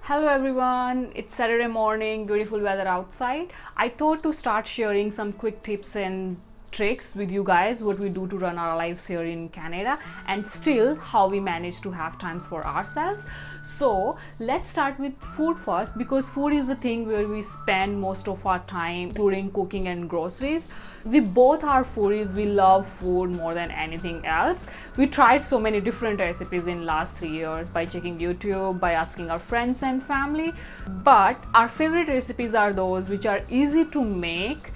Hello everyone, it's Saturday morning, beautiful weather outside. I thought to start sharing some quick tips and tricks with you guys what we do to run our lives here in Canada and still how we manage to have times for ourselves. So, let's start with food first because food is the thing where we spend most of our time, including cooking and groceries. We both are foodies, we love food more than anything else. We tried so many different recipes in last 3 years by checking YouTube, by asking our friends and family, but our favorite recipes are those which are easy to make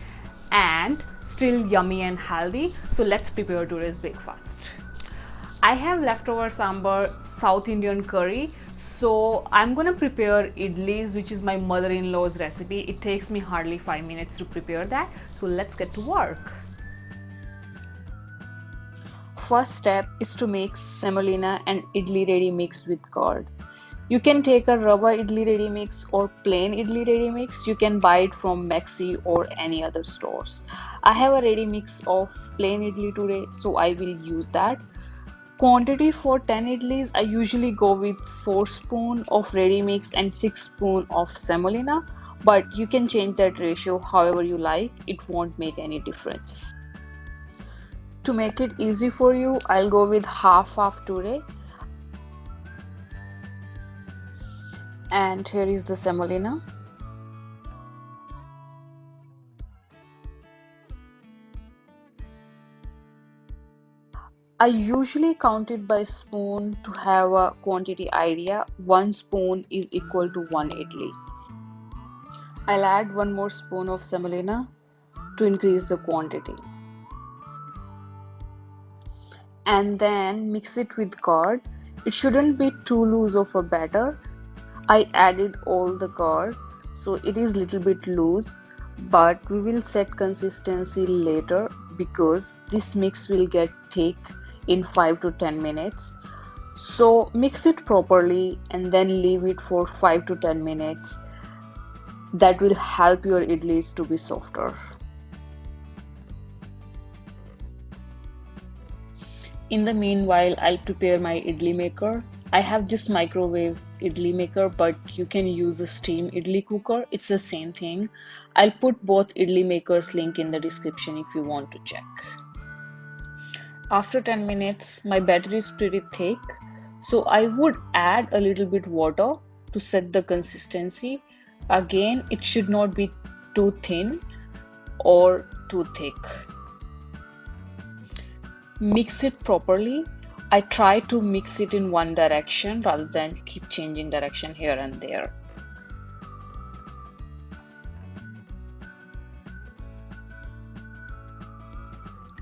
and still yummy and healthy. So let's prepare today's breakfast. I have leftover sambar South Indian curry. So I'm gonna prepare idlis, which is my mother-in-law's recipe. It takes me hardly 5 minutes to prepare that. So let's get to work. First step is to make semolina and idli ready mix with curd. You can take a Rawa idli ready mix or plain idli ready mix. You can buy it from Maxi or any other stores. I have a ready mix of plain idli today, so I will use that. Quantity for 10 idlis, I usually go with 4 spoon of ready mix and 6 spoon of semolina, but you can change that ratio however you like. It won't make any difference. To make it easy for you, I'll go with half today. And here is the semolina. I usually count it by spoon to have a quantity idea. 1 spoon is equal to 1 idli. I'll add 1 more spoon of semolina to increase the quantity. And then mix it with curd. It shouldn't be too loose of a batter. I added all the curd, so it is little bit loose, but we will set consistency later because this mix will get thick in 5 to 10 minutes. So mix it properly and then leave it for 5 to 10 minutes. That will help your idlis to be softer. In the meanwhile, I'll prepare my idli maker. I have this microwave idli maker, but you can use a steam idli cooker. It's the same thing. I'll put both idli makers link in the description if you want to check. After 10 minutes, my batter is pretty thick, so I would add a little bit water to set the consistency. Again, it should not be too thin or too thick. Mix it properly. I try to mix it in one direction rather than keep changing direction here and there.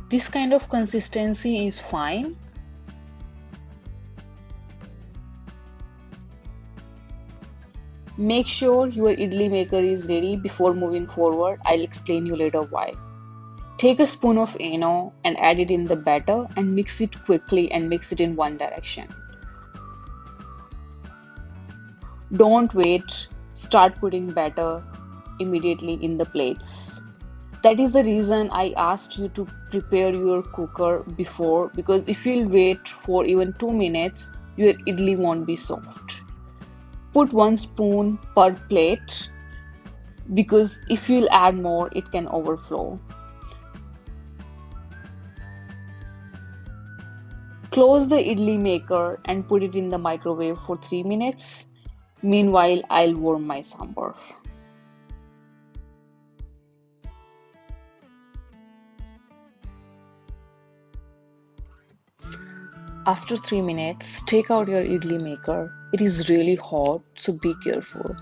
This kind of consistency is fine. Make sure your idli maker is ready before moving forward. I'll explain you later why. Take a spoon of Eno and add it in the batter and mix it quickly and mix it in one direction. Don't wait, start putting batter immediately in the plates. That is the reason I asked you to prepare your cooker before, because if you'll wait for even 2 minutes, your idli won't be soft. Put 1 spoon per plate because if you'll add more, it can overflow. Close the idli maker and put it in the microwave for 3 minutes. Meanwhile, I'll warm my sambar. After 3 minutes, take out your idli maker. It is really hot, so be careful.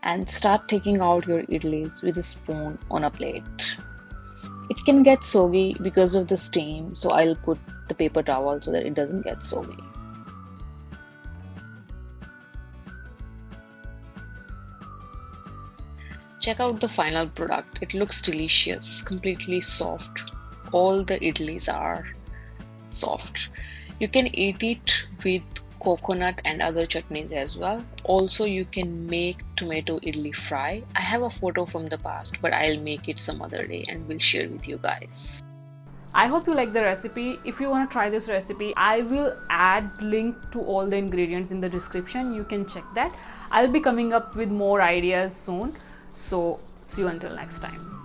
And start taking out your idlis with a spoon on a plate. It can get soggy because of the steam, so I'll put the paper towel so that it doesn't get soggy. Check out the final product. It looks delicious, completely soft. All the idlis are soft. You can eat it with coconut and other chutneys as well. Also, you can make tomato idli fry. I have a photo from the past, but I'll make it some other day and will share with you guys. I hope you like the recipe. If you want to try this recipe, I will add link to all the ingredients in the description. You can check that. I'll be coming up with more ideas soon. So see you until next time.